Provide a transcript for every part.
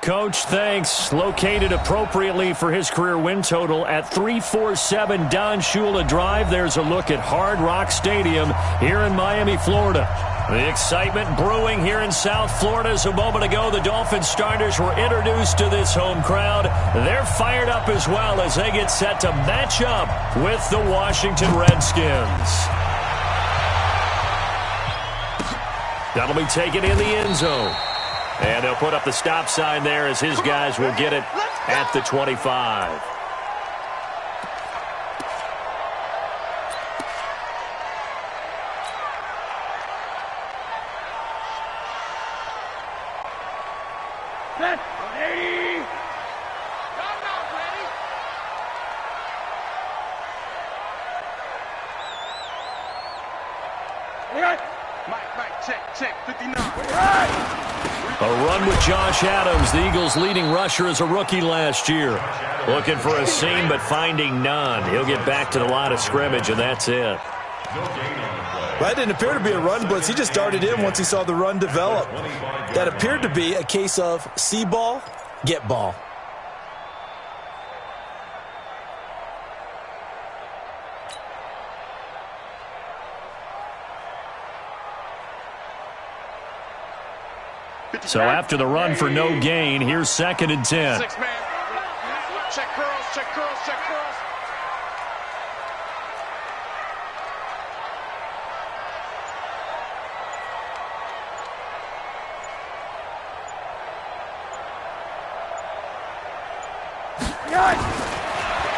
Coach, thanks. Located appropriately for his career win total at 347 Don Shula Drive. There's a look at Hard Rock Stadium here in Miami, Florida. The excitement brewing here in South Florida as a moment ago the Dolphins starters were introduced to this home crowd. They're fired up as well as they get set to match up with the Washington Redskins. That'll be taken in the end zone. And they'll put up the stop sign there as his guys will get it at the 25. Check, 59. A run with Josh Adams, the Eagles' leading rusher as a rookie last year. Looking for a seam, but finding none. He'll get back to the line of scrimmage, and that's it. That didn't appear to be a run blitz. He just darted in once he saw the run develop. That appeared to be a case of see ball, get ball. So after the run for no gain, here's 2nd and 10. Six man. Check curls, check curls, check curls.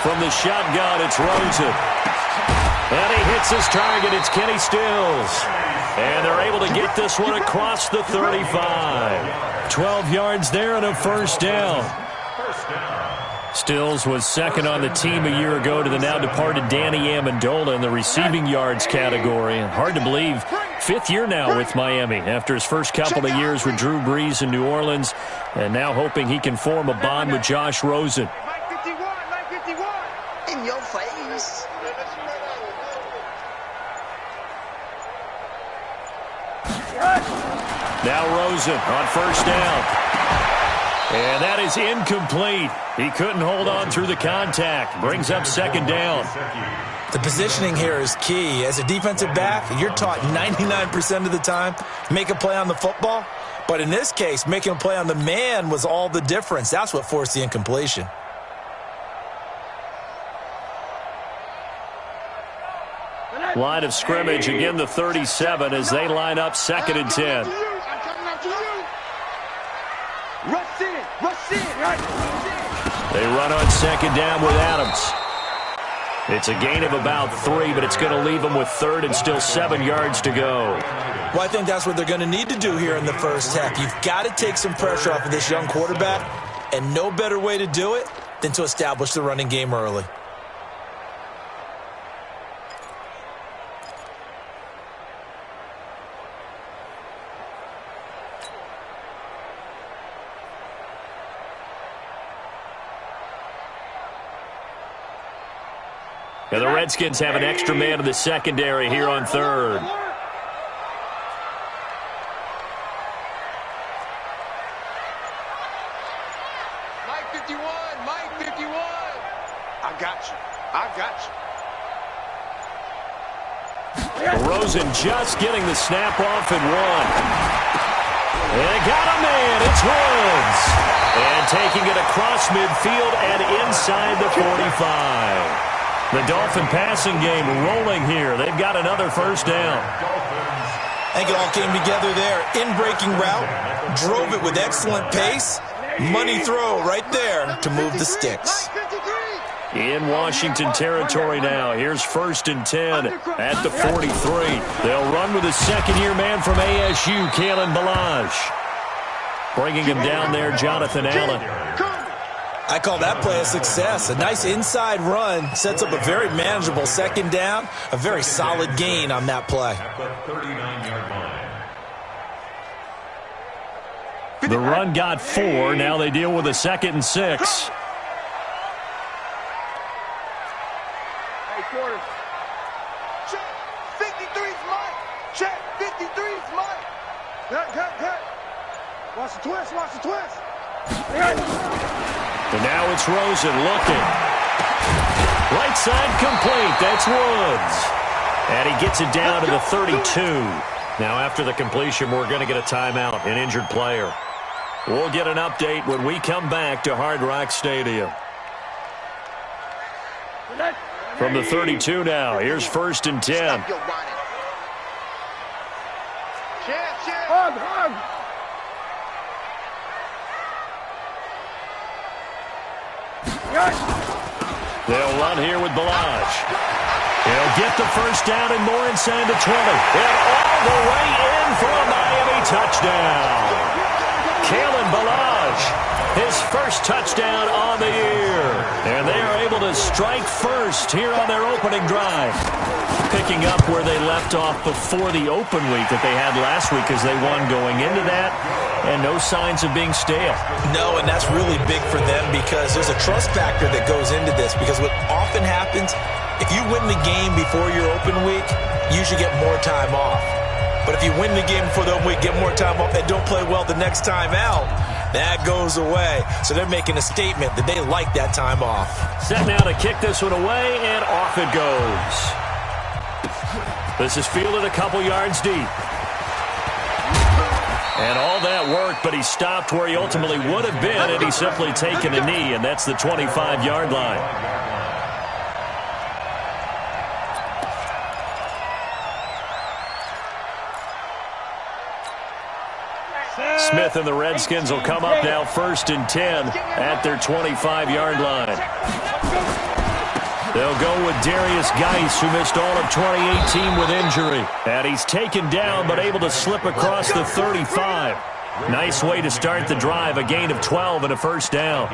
From the shotgun, it's Rosen. And he hits his target. It's Kenny Stills. And they're able to get this one across the 35. 12 yards there and a first down. Stills was second on the team a year ago to the now departed Danny Amendola in the receiving yards category. Hard to believe, 5th year now with Miami after his first couple of years with Drew Brees in New Orleans, and now hoping he can form a bond with Josh Rosen. In your face. Now Rosen on first down. And that is incomplete. He couldn't hold on through the contact. Brings up 2nd down. The positioning here is key. As a defensive back, you're taught 99% of the time, make a play on the football. But in this case, making a play on the man was all the difference. That's what forced the incompletion. Line of scrimmage, again the 37 as they line up 2nd and 10. They run on 2nd down with Adams. It's a gain of about 3, but it's going to leave them with 3rd and still 7 yards to go. Well, I think that's what they're going to need to do here in the first half. You've got to take some pressure off of this young quarterback, and no better way to do it than to establish the running game early. And the Redskins have an extra man in the secondary here on 3rd. Mike 51, Mike 51. I got you. Rosen just getting the snap off and 1. And they got a man. It's Woods. And taking it across midfield and inside the 45. The Dolphin passing game rolling here. They've got another first down. I think it all came together there. In-breaking route, drove it with excellent pace. Money throw right there to move the sticks. In Washington territory now. Here's 1st and 10 at the 43. They'll run with a second-year man from ASU, Kalen Ballage. Bringing him down there, Jonathan Allen. I call that play a success. A nice inside run sets up a very manageable 2nd down. A very solid gain on that play. The run got 4. Now they deal with a 2nd and 6. Hey, quarters. Check. 53's Mike. Check. 53's Mike. Cut. Watch the twist. And now it's Rosen looking. Right side complete. That's Woods. And he gets it down to the 32. Now after the completion, we're going to get a timeout, an injured player. We'll get an update when we come back to Hard Rock Stadium. From the 32 now, here's 1st and 10. They'll run here with Balazs. He'll get the first down and more inside the 20. And all the way in for a Miami touchdown. Kalen Balazs, his first touchdown on the year. And they are able to strike first here on their opening drive. Picking up where they left off before the open week that they had last week as they won going into that. And no signs of being stale. No, and that's really big for them because there's a trust factor that goes into this. Because what often happens, if you win the game before your open week, you usually get more time off. But if you win the game before the open week, get more time off, and don't play well the next time out, that goes away. So they're making a statement that they like that time off. Set now to kick this one away, and off it goes. This is fielded a couple yards deep. And all that worked, but he stopped where he ultimately would have been had he simply taken a knee, and that's the 25-yard line. Smith and the Redskins will come up now 1st and 10 at their 25-yard line. They'll go with Darius Geis, who missed all of 2018 with injury. And he's taken down, but able to slip across the 35. Nice way to start the drive, a gain of 12 and a first down.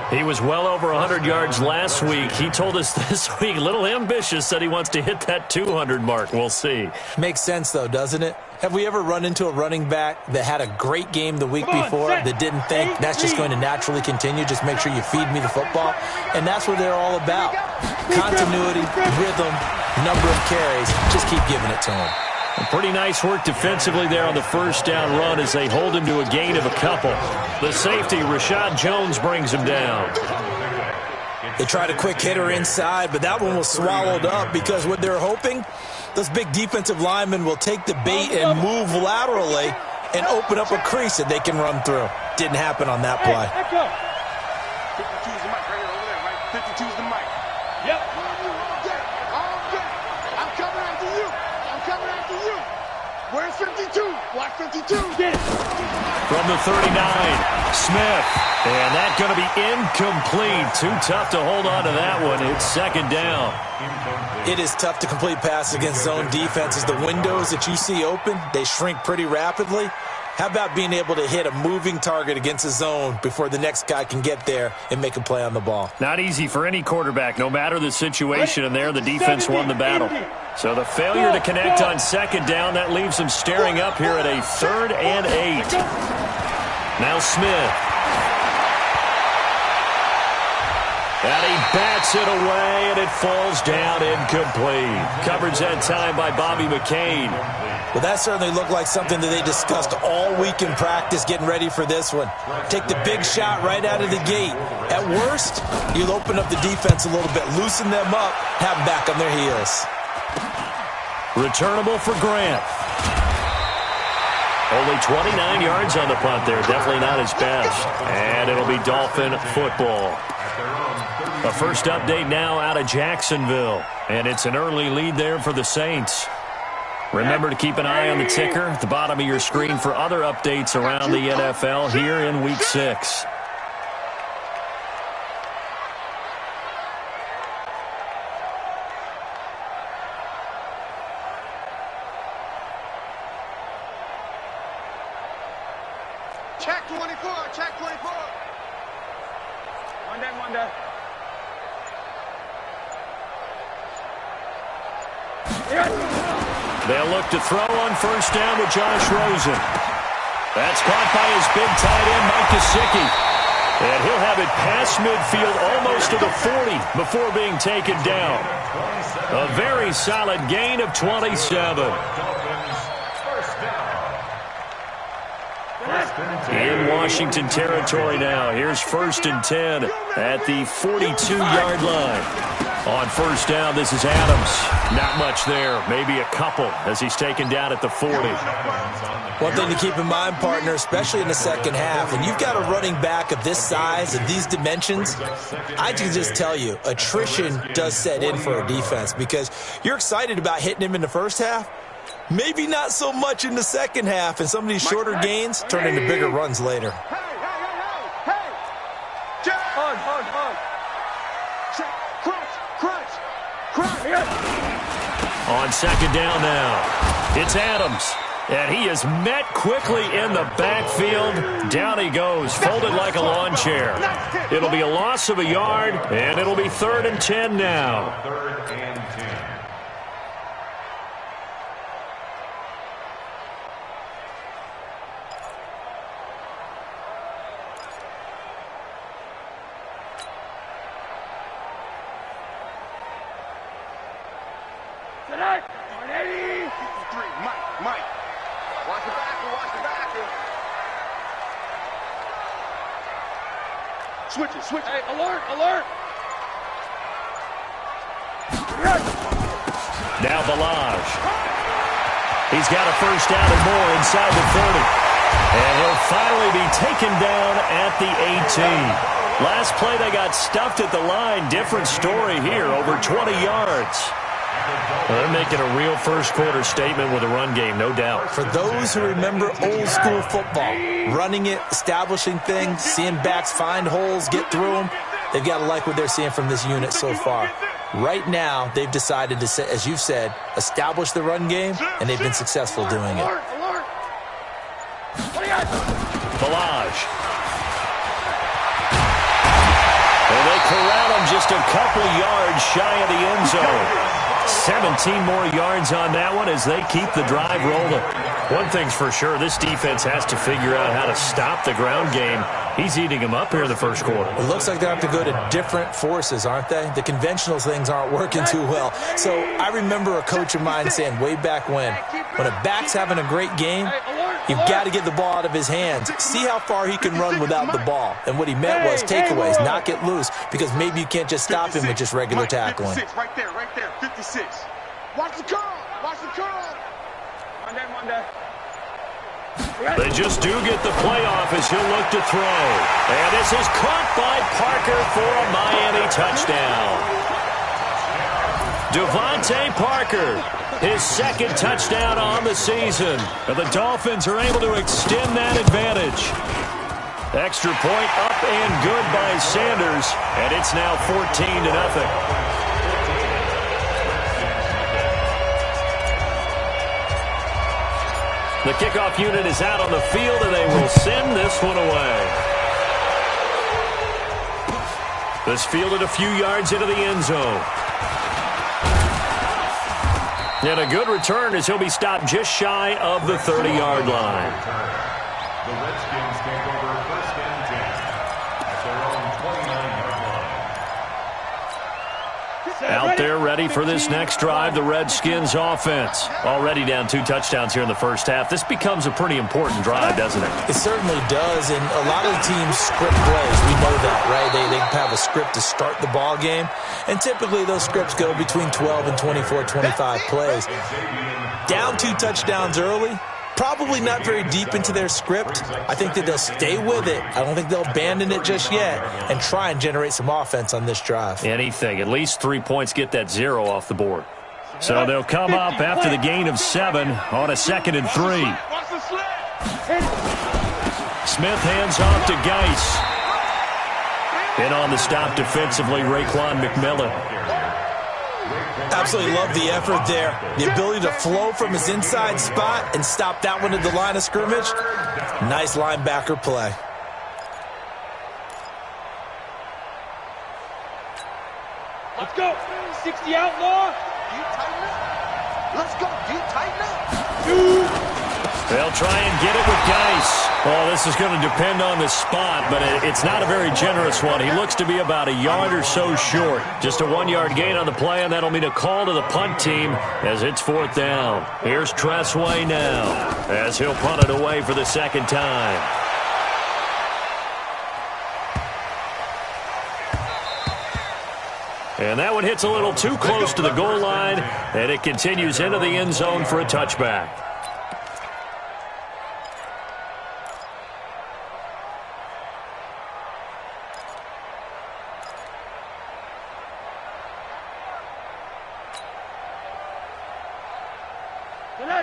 He was well over 100 yards last week. He told us this week, a little ambitious, said he wants to hit that 200 mark. We'll see. Makes sense, though, doesn't it? Have we ever run into a running back that had a great game the week before that didn't think that's just going to naturally continue? Just make sure you feed me the football. And that's what they're all about. Continuity, rhythm, number of carries. Just keep giving it to him. Pretty nice work defensively there on the first down run as they hold him to a gain of a couple. The safety, Rashad Jones, brings him down. They tried a quick hitter inside, but that one was swallowed up because what they're hoping, those big defensive linemen will take the bait and move laterally and open up a crease that they can run through. Didn't happen on that play. 52's the mic right here over there, right? 52's the mic. Yep. I'm coming after you. I'm coming after you. Where's 52? Watch 52. From the 39, Smith. And that's going to be incomplete. Too tough to hold on to that one. It's 2nd down. It is tough to complete passes against zone defenses. The windows that you see open, they shrink pretty rapidly. How about being able to hit a moving target against a zone before the next guy can get there and make a play on the ball? Not easy for any quarterback, no matter the situation, and there the defense won the battle. So the failure to connect on 2nd down, that leaves them staring up here at a 3rd and 8. Now Smith. And he bats it away, and it falls down incomplete. Coverage that time by Bobby McCain. Well, that certainly looked like something that they discussed all week in practice getting ready for this one. Take the big shot right out of the gate. At worst, you'll open up the defense a little bit, loosen them up, have them back on their heels. Returnable for Grant. Only 29 yards on the punt there. Definitely not his best. And it'll be Dolphin football. A first update now out of Jacksonville. And it's an early lead there for the Saints. Remember to keep an eye on the ticker at the bottom of your screen for other updates around the NFL here in Week 6. Check 24, check 24. One day. They'll look to throw on first down with Josh Rosen. That's caught by his big tight end, Mike Gesicki. And he'll have it past midfield almost to the 40 before being taken down. A very solid gain of 27. In Washington territory now. Here's 1st and 10 at the 42-yard line. On first down, this is Adams. Not much there. Maybe a couple as he's taken down at the 40. One thing to keep in mind, partner, especially in the second half, when you've got a running back of this size and these dimensions, I can just tell you, attrition does set in for a defense because you're excited about hitting him in the first half. Maybe not so much in the second half, and some of these shorter gains turn into bigger runs later. On second down now, it's Adams. And he is met quickly in the backfield. Down he goes, folded like a lawn chair. It'll be a loss of a yard, and it'll be 3rd and 10 now. 3rd and 10. Switch. Hey, alert! Now Balaj. He's got a first down and more inside the 30. And he'll finally be taken down at the 18. Last play they got stuffed at the line. Different story here, over 20 yards. Well, they're making a real first-quarter statement with a run game, no doubt. For those who remember old-school football, running it, establishing things, seeing backs find holes, get through them, they've got to like what they're seeing from this unit so far. Right now, they've decided to, as you've said, establish the run game, and they've been successful doing it. Balaj. And they corral him just a couple yards shy of the end zone. 17 more yards on that one as they keep the drive rolling. One thing's for sure, this defense has to figure out how to stop the ground game. He's eating them up here in the first quarter. It looks like they have to go to different forces, aren't they? The conventional things aren't working too well. So I remember a coach of mine saying way back when a back's having a great game, you've got to get the ball out of his hands. See how far he can run without the ball. And what he meant was takeaways, not get loose, because maybe you can't just stop him with just regular tackling. 56, right there, 56. Watch the curl. Monday. They just do get the playoff as he'll look to throw. And this is caught by Parker for a Miami touchdown. Devontae Parker, his 2nd touchdown on the season. And the Dolphins are able to extend that advantage. Extra point up and good by Sanders. And it's now 14-0. The kickoff unit is out on the field, and they will send this one away. This fielded a few yards into the end zone. And a good return as he'll be stopped just shy of the 30-yard line. The Redskins take over 1st and 10 at their own 29-yard line. Out there ready for this next drive, the Redskins offense. Already down 2 touchdowns here in the first half. This becomes a pretty important drive, doesn't it? It certainly does, and a lot of the teams script plays. We know that, right? They have a script to start the ball game, and typically those scripts go between 12 and 24, 25 plays. Down 2 touchdowns early, probably not very deep into their script. I think that they'll stay with it. I don't think they'll abandon it just yet and try and generate some offense on this drive. Anything. At least 3 points get that 0 off the board. So they'll come up after the gain of 7 on a 2nd and 3. Smith hands off to Geis. In on the stop defensively, Raekwon McMillan. Absolutely love the effort there. The ability to flow from his inside spot and stop that one at the line of scrimmage. Nice linebacker play. Let's go. 60 outlaw. Let's go. Do you tighten up? They'll try and get it with Geis. Well, this is going to depend on the spot, but it's not a very generous one. He looks to be about a yard or so short. Just a 1-yard gain on the play, and that'll mean a call to the punt team as it's 4th down. Here's Tressway now as he'll punt it away for the 2nd time. And that one hits a little too close to the goal line, and it continues into the end zone for a touchback.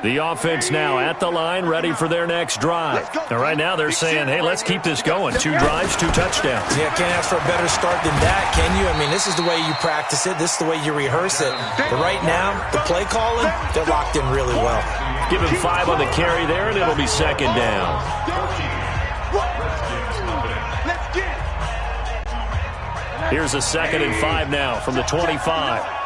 The offense now at the line, ready for their next drive. And right now they're saying, hey, let's keep this going. 2 drives, 2 touchdowns. Yeah, can't ask for a better start than that, can you? I mean, this is the way you practice it. This is the way you rehearse it. But right now, the play calling, they're locked in really well. Give him 5 on the carry there, and it'll be second down. Here's a 2nd and 5 now from the 25.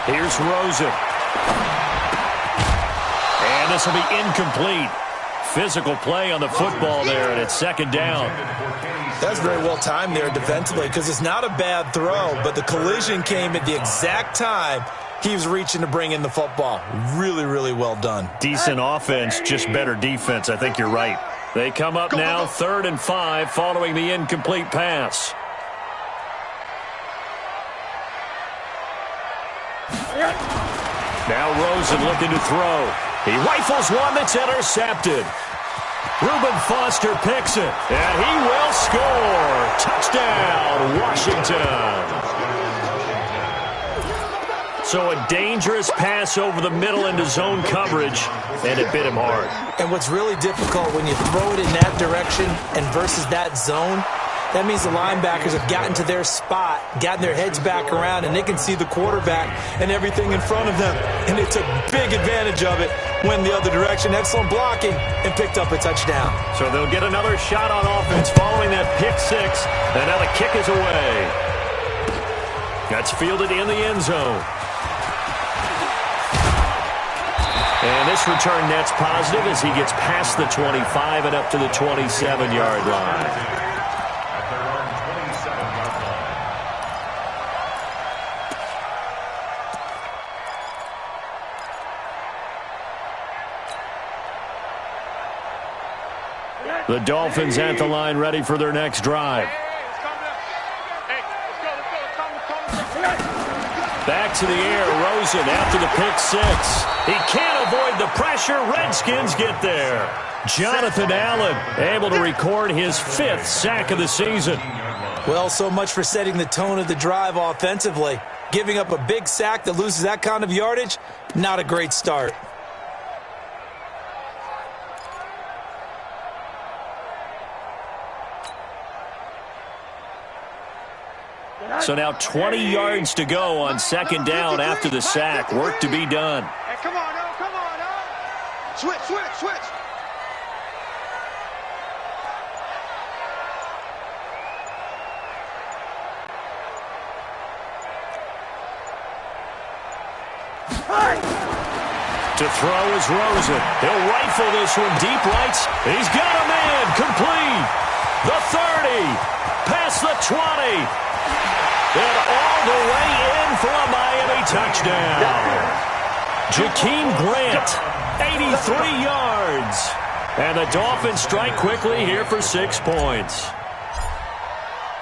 Here's Rosen. And this will be incomplete. Physical play on the football there, and it's second down. That's very well timed there defensively because it's not a bad throw, but the collision came at the exact time he was reaching to bring in the football. Really, really well done. Decent offense, just better defense. I think you're right. They come up now 3rd and 5 following the incomplete pass. Now Rosen looking to throw. He rifles one that's intercepted. Reuben Foster picks it, and he will score. Touchdown, Washington. So a dangerous pass over the middle into zone coverage, and it bit him hard. And what's really difficult when you throw it in that direction and versus that zone, that means the linebackers have gotten to their spot, gotten their heads back around, and they can see the quarterback and everything in front of them. And they took big advantage of it, went the other direction, excellent blocking, and picked up a touchdown. So they'll get another shot on offense following that pick 6, and now the kick is away. That's fielded in the end zone. And this return net's positive as he gets past the 25 and up to the 27-yard line. The Dolphins at the line, ready for their next drive. Back to the air, Rosen after the pick 6. He can't avoid the pressure. Redskins get there. Jonathan Allen able to record his 5th sack of the season. Well, so much for setting the tone of the drive offensively. Giving up a big sack that loses that kind of yardage, not a great start. So now 20 yards to go on second down after the sack. Work to be done. Hey, come on, now, come on, now. Switch. To throw is Rosen. He'll rifle this one deep right. He's got a man. Complete. The 30. Past the 20. And all the way in for a Miami touchdown. Jakeem Grant, 83 yards. And the Dolphins strike quickly here for 6 points.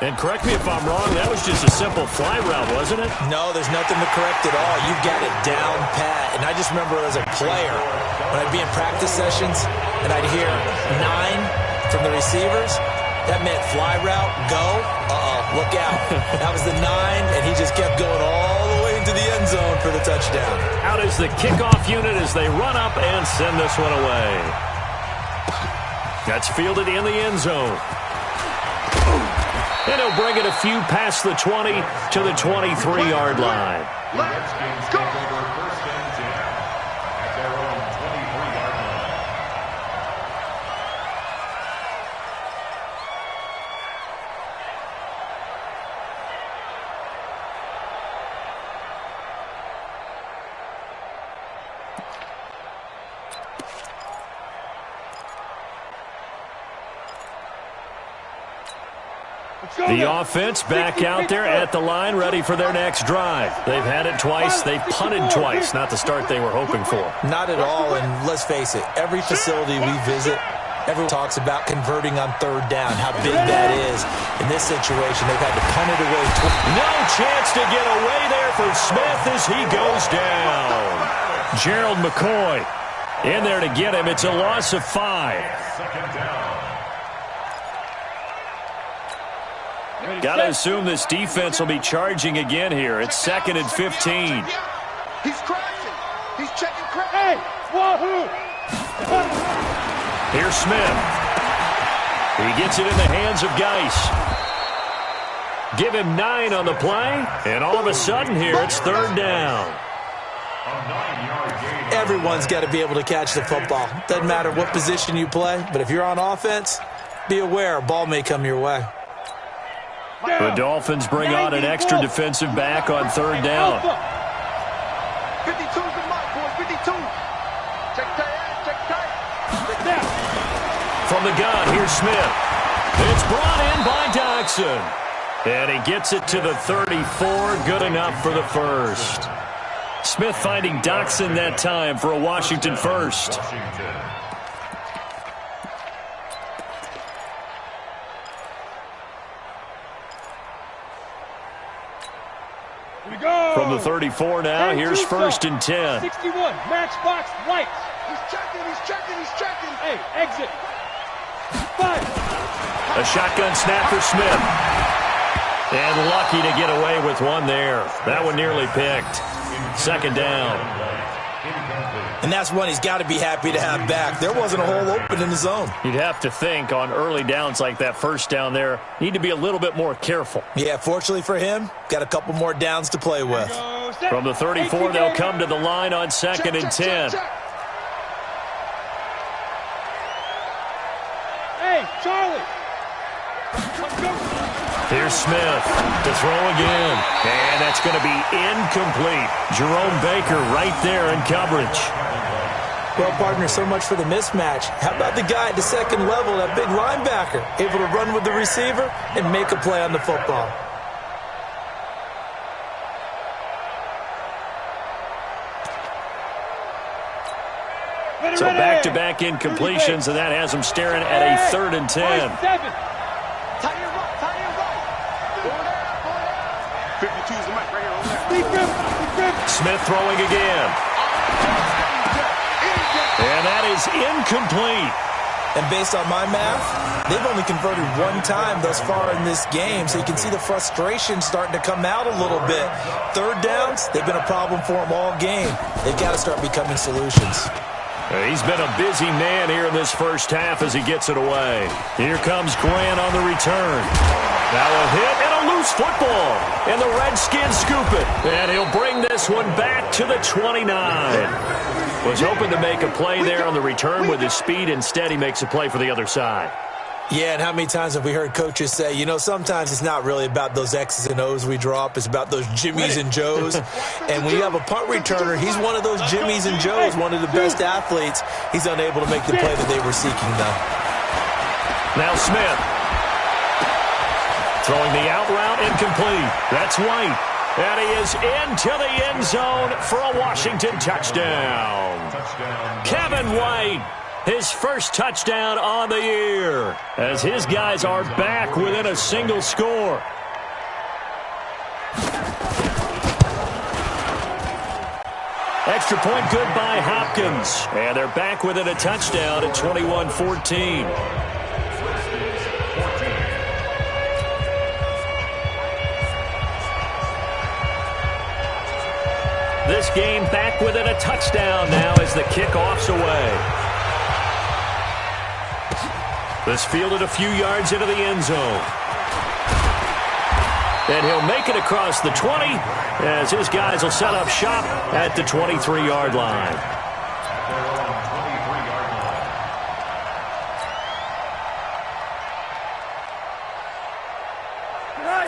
And correct me if I'm wrong, that was just a simple fly route, wasn't it? No, there's nothing to correct at all. You've got it down pat. And I just remember as a player, when I'd be in practice sessions and I'd hear 9 from the receivers, that meant fly route, go, look out. That was the 9, and he just kept going all the way into the end zone for the touchdown. Out is the kickoff unit as they run up and send this one away. That's fielded in the end zone. And he'll bring it a few past the 20 to the 23-yard line. Redskins take over 1st and 10 at their own 23-yard line. The offense back out there at the line, ready for their next drive. They've had it twice. They've punted twice. Not the start they were hoping for. Not at all, and let's face it, every facility we visit, everyone talks about converting on third down, how big that is. In this situation, they've had to punt it away. No chance to get away there for Smith as he goes down. Gerald McCoy in there to get him. It's a loss of 5. Second down. Got to assume this defense will be charging again here. It's 2nd and 15. He's crashing. He's checking crash. Hey, wahoo! Here's Smith. He gets it in the hands of Geis. Give him 9 on the play, and all of a sudden here it's 3rd down. A 9-yard gain. Everyone's got to be able to catch the football. Doesn't matter what position you play, but if you're on offense, be aware a ball may come your way. The Dolphins bring on an extra defensive back on 3rd down. 52's the mark, boys. 52. Check tight. Check tight. From the gun, here's Smith. It's brought in by Doxson. And he gets it to the 34. Good enough for the first. Smith finding Doxson that time for a Washington first. Washington. From the 34 now, here's 1st and 10. 61, matchbox right. He's checking. He's checking. He's checking. Hey, exit. 5. A shotgun snap for Smith. And lucky to get away with one there. That one nearly picked. 2nd down. And that's one he's got to be happy to have back. There wasn't a hole open in the zone. You'd have to think on early downs like that, 1st down there, need to be a little bit more careful. Yeah, fortunately for him, got a couple more downs to play with. From the 34, they'll come to the line on 2nd and 10. Hey, Charlie. Here's Smith to throw again. And that's going to be incomplete. Jerome Baker right there in coverage. Well, partner, so much for the mismatch. How about the guy at the 2nd level, that big linebacker, able to run with the receiver and make a play on the football? So back-to-back incompletions, and that has them staring at a 3rd and 10. 7. Tight end right. Tight end right. Going out. 52's the mic right here. Smith throwing again. And that is incomplete. And based on my math, they've only converted one time thus far in this game, so you can see the frustration starting to come out a little bit. 3rd downs, they've been a problem for them all game. They've got to start becoming solutions. He's been a busy man here in this 1st half as he gets it away. Here comes Grant on the return. Now a hit and a loose football. And the Redskins scoop it. And he'll bring this one back to the 29. Was hoping to make a play there on the return with his speed. Instead, he makes a play for the other side. Yeah, and how many times have we heard coaches say, you know, sometimes it's not really about those X's and O's we drop. It's about those Jimmies and Joes. And when you have a punt returner, he's one of those Jimmies and Joes, one of the best athletes. He's unable to make the play that they were seeking, though. Now Smith. Throwing the out route incomplete. That's White. And he is into the end zone for a Washington touchdown. Kevin White. His first touchdown on the year as his guys are back within a single score. Extra point good by Hopkins. And they're back within a touchdown at 21-14. This game back within a touchdown now as the kickoff's away. This fielded a few yards into the end zone. And he'll make it across the 20 as his guys will set up shop at the 23-yard line.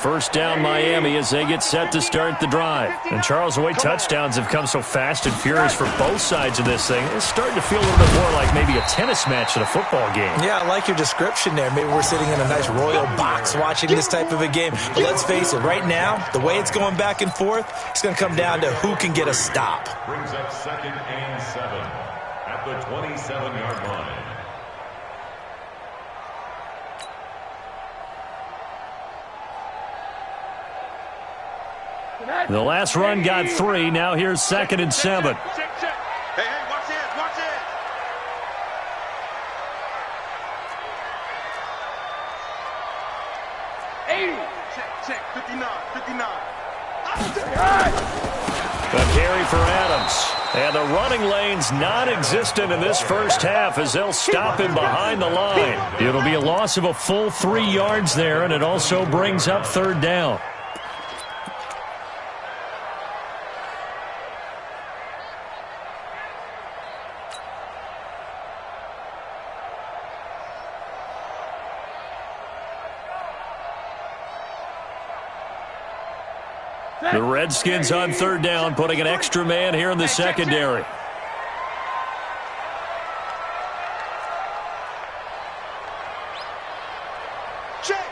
First down Miami as they get set to start the drive. And Charles, the way touchdowns have come so fast and furious for both sides of this thing, it's starting to feel a little bit more like maybe a tennis match at a football game. Yeah, I like your description there. Maybe we're sitting in a nice royal box watching this type of a game. But let's face it, right now, the way it's going back and forth, it's going to come down to who can get a stop. Brings up 2nd and 7 at the 27-yard line. The last run got 3. Now here's 2nd and 7. Check, check. Hey, watch this, watch this. 80. Check, 59, 59. A carry for Adams. And the running lane's non-existent in this first half as they'll stop him behind the line. It'll be a loss of a full 3 yards there, and it also brings up 3rd down. The Redskins on 3rd down, putting an extra man here in the secondary. Check,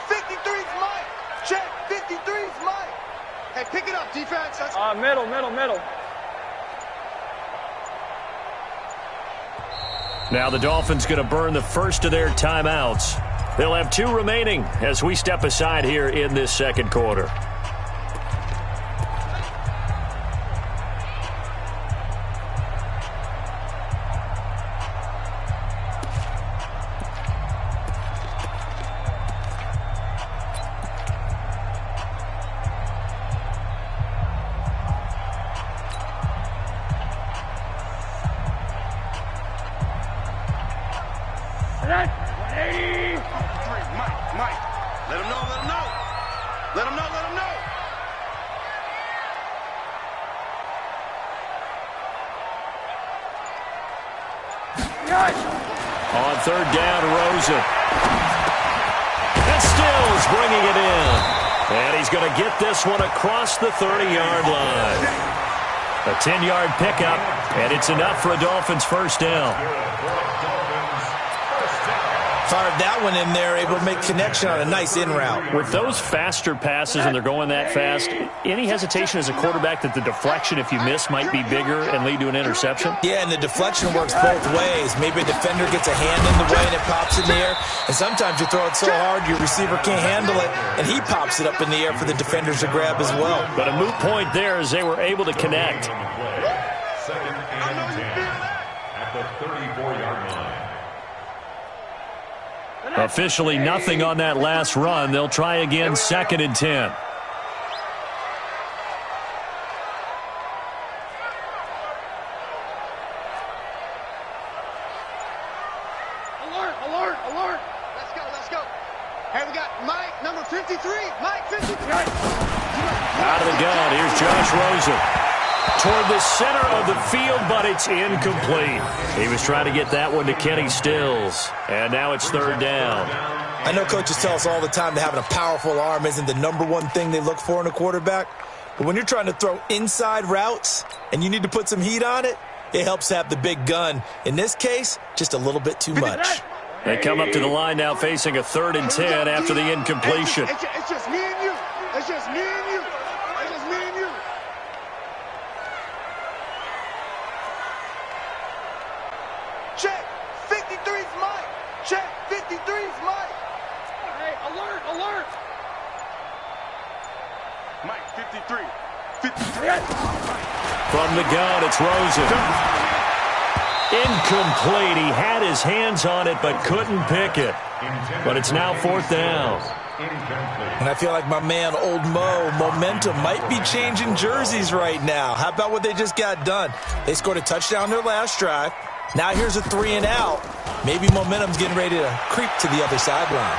53's Mike. Check, 53's Mike. Hey, pick it up, defense. Middle. Now the Dolphins going to burn the first of their timeouts. They'll have 2 remaining as we step aside here in this second quarter. Mike. Let him know. On 3rd down, Rosen. And Stills bringing it in. And he's going to get this one across the 30-yard line. A 10-yard pickup, and it's enough for a Dolphins first down. Fired that one in there, able to make connection on a nice in route. With those faster passes and they're going that fast, any hesitation as a quarterback that the deflection, if you miss, might be bigger and lead to an interception? Yeah, and the deflection works both ways. Maybe a defender gets a hand in the way and it pops in the air. And sometimes you throw it so hard your receiver can't handle it, and he pops it up in the air for the defenders to grab as well. But a moot point there as they were able to connect. 2nd and 10 at the 34-yard line. Officially nothing on that last run. They'll try again, 2nd and 10. Alert. Let's go. Hey, we got Mike, number 53. Mike, 53. Out of the gun, here's Josh Rosen. Toward the center of the field, but it's incomplete. He was trying to get that one to Kenny Stills. And now it's 3rd down. I know coaches tell us all the time that having a powerful arm isn't the #1 thing they look for in a quarterback. But when you're trying to throw inside routes and you need to put some heat on it, it helps to have the big gun. In this case, just a little bit too much. They come up to the line now facing a 3rd and 10 after the incompletion. It's just me and you. Check, 53's Mike. Check, 53's Mike. Hey, alert. Mike, 53. 53. From the gun, it's Rosen. Incomplete. He had his hands on it but couldn't pick it. But it's now 4th down. And I feel like my man, Old Mo, momentum might be changing jerseys right now. How about what they just got done? They scored a touchdown their last drive. Now here's a 3 and out. Maybe momentum's getting ready to creep to the other sideline.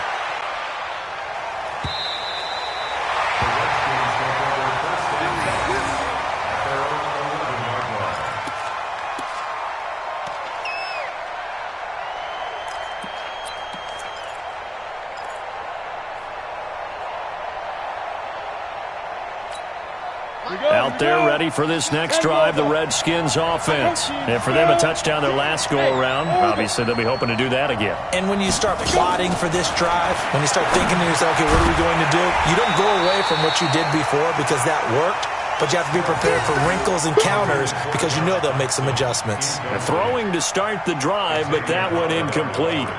out there ready for this next drive, the Redskins offense. And for them, a touchdown their last go-around. Obviously, they'll be hoping to do that again. And when you start plotting for this drive, when you start thinking to yourself, okay, what are we going to do? You don't go away from what you did before because that worked, but you have to be prepared for wrinkles and counters because you know they'll make some adjustments. Throwing to start the drive, but that one incomplete.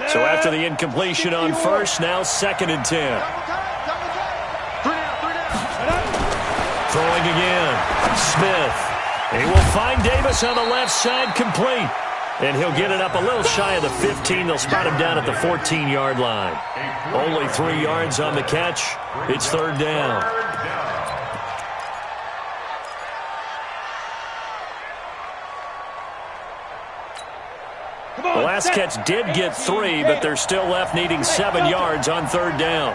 So after the incompletion on first, now 2nd and 10. Throwing again. Smith. He will find Davis on the left side, complete. And he'll get it up a little shy of the 15. They'll spot him down at the 14-yard line. Only 3 yards on the catch. It's 3rd down. The last catch did get 3, but they're still left needing 7 yards on 3rd down.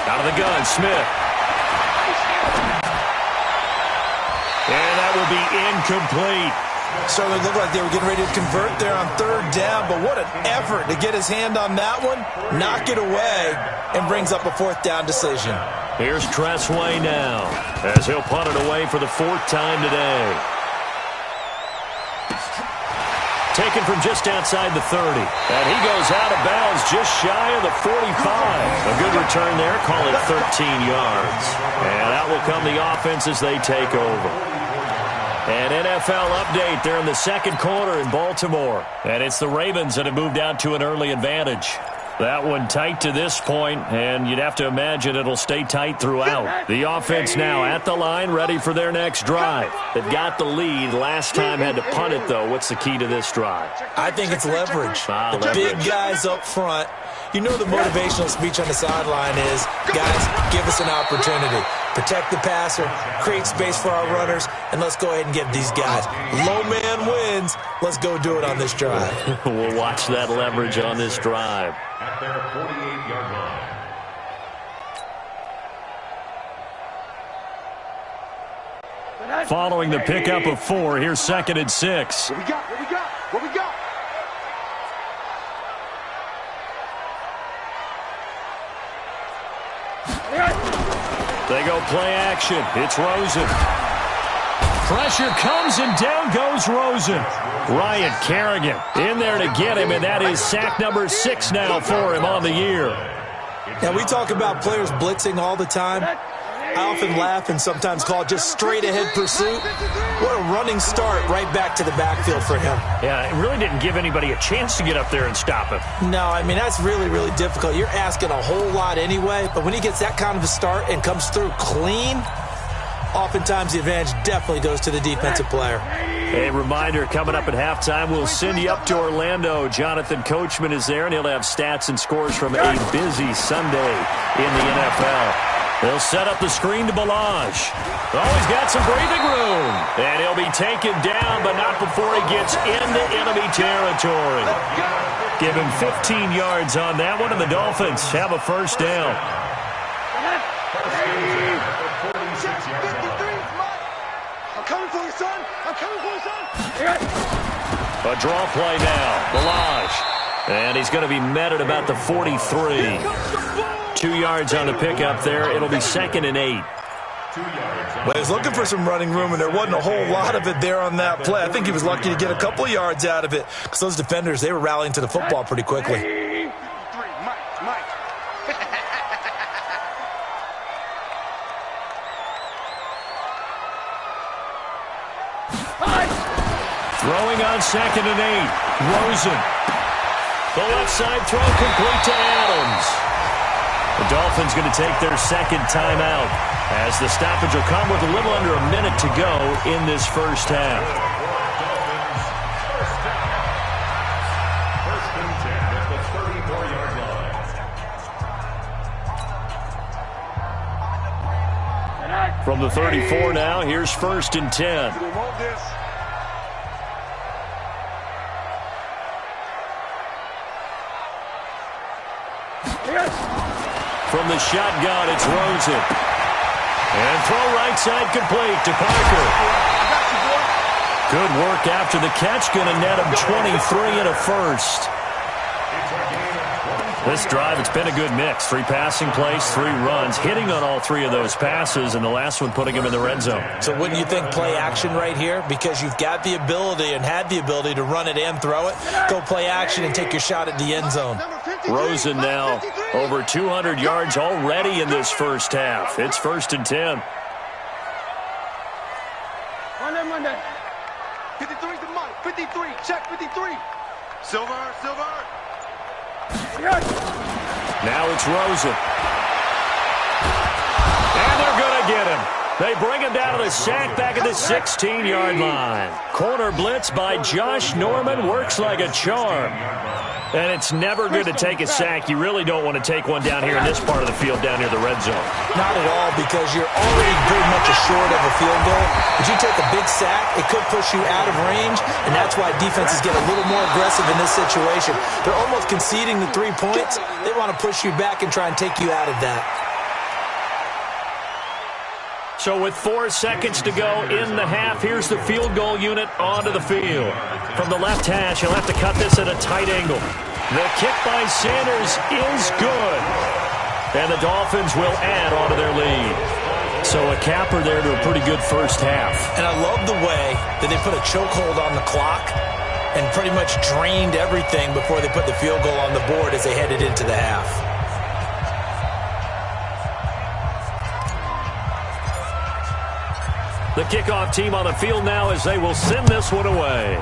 Out of the gun, Smith. And that will be incomplete. Certainly looked like they were getting ready to convert there on 3rd down, but what an effort to get his hand on that one, knock it away, and brings up a 4th down decision. Here's Tressway now, as he'll punt it away for the 4th time today. Taken from just outside the 30. And he goes out of bounds just shy of the 45. A good return there, call it 13 yards. And out will come the offense as they take over. An NFL update there in the 2nd quarter in Baltimore. And it's the Ravens that have moved out to an early advantage. That one tight to this point, and you'd have to imagine it'll stay tight throughout. The offense now at the line, ready for their next drive. They've got the lead. Last time had to punt it, though. What's the key to this drive? I think it's leverage. The Leverage. big guys up front. You know the motivational speech on the sideline is, guys, give us an opportunity. Protect the passer, create space for our runners, and let's go ahead and get these guys. Low man wins. Let's go do it on this drive. We'll watch that leverage on this drive. At their 48-yard line. Following the pickup of 4, here's 2nd and 6. What we got? What we got? What we got? They go play action. It's Rosen. Pressure comes, and down goes Rosen. Ryan Kerrigan in there to get him, and that is sack number 6 now for him on the year. Now, we talk about players blitzing all the time. I often laugh and sometimes call it just straight-ahead pursuit. What a running start right back to the backfield for him. Yeah, it really didn't give anybody a chance to get up there and stop him. No, I mean, that's really, really difficult. You're asking a whole lot anyway, but when he gets that kind of a start and comes through clean, oftentimes the advantage definitely goes to the defensive player. A reminder, coming up at halftime, we'll send you up to Orlando. Jonathan Coachman is there, and he'll have stats and scores from a busy Sunday in the NFL. They'll set up the screen to Balazs. Oh, he's got some breathing room. And he'll be taken down, but not before he gets into enemy territory. Give him 15 yards on that one, and the Dolphins have a 1st down. I'm coming for you, son. I'm coming for you, son. A draw play now. Balazs. And he's going to be met at about the 43. 2 yards on the pickup there. It'll be 2nd and 8. Well, he was looking for some running room, and there wasn't a whole lot of it there on that play. I think he was lucky to get a couple of yards out of it because those defenders, they were rallying to the football pretty quickly. Mike. Throwing on 2nd and 8. Rosen. The left side throw complete to Adams. The Dolphins going to take their 2nd timeout as the stoppage will come with a little under a minute to go in this 1st half. First and 10 at the 34-yard line. From the 34 now, here's 1st and 10. We want this. From the shotgun, it's Rosen. And throw right side complete to Parker. Good work after the catch. Going to net him 23 and a first. This drive, it's been a good mix. 3 passing plays, 3 runs, hitting on all 3 of those passes, and the last one putting him in the red zone. So wouldn't you think play action right here? Because you've got the ability and had the ability to run it and throw it. Go play action and take your shot at the end zone. Rosen now over 200 yards already in this first half. It's 1st and 10. Monday. 53 to Mike. 53. Check 53. Silver. Now it's Rosen. And they're going to get him. They bring him down to the sack back at the 16-yard line. Corner blitz by Josh Norman works like a charm. And it's never good to take a sack. You really don't want to take one down here in this part of the field down near the red zone. Not at all, because you're already pretty much assured of a field goal. But you take a big sack, it could push you out of range, and that's why defenses get a little more aggressive in this situation. They're almost conceding the 3 points. They want to push you back and try and take you out of that. So with 4 seconds to go in the half, here's the field goal unit onto the field. From the left hash, he'll have to cut this at a tight angle. The kick by Sanders is good. And the Dolphins will add onto their lead. So a capper there to a pretty good first half. And I love the way that they put a chokehold on the clock and pretty much drained everything before they put the field goal on the board as they headed into the half. The kickoff team on the field now as they will send this one away.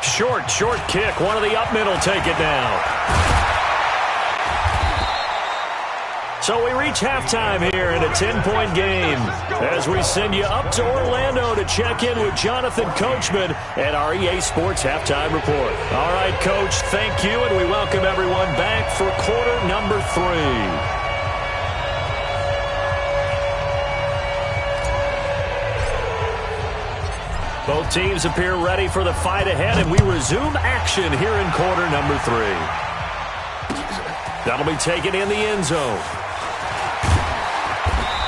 Short kick. One of the up middle take it now. So we reach halftime here in a 10-point game as we send you up to Orlando to check in with Jonathan Coachman at our EA Sports Halftime Report. All right, Coach, thank you, and we welcome everyone back for quarter number 3. Both teams appear ready for the fight ahead, and we resume action here in quarter number 3. That'll be taken in the end zone.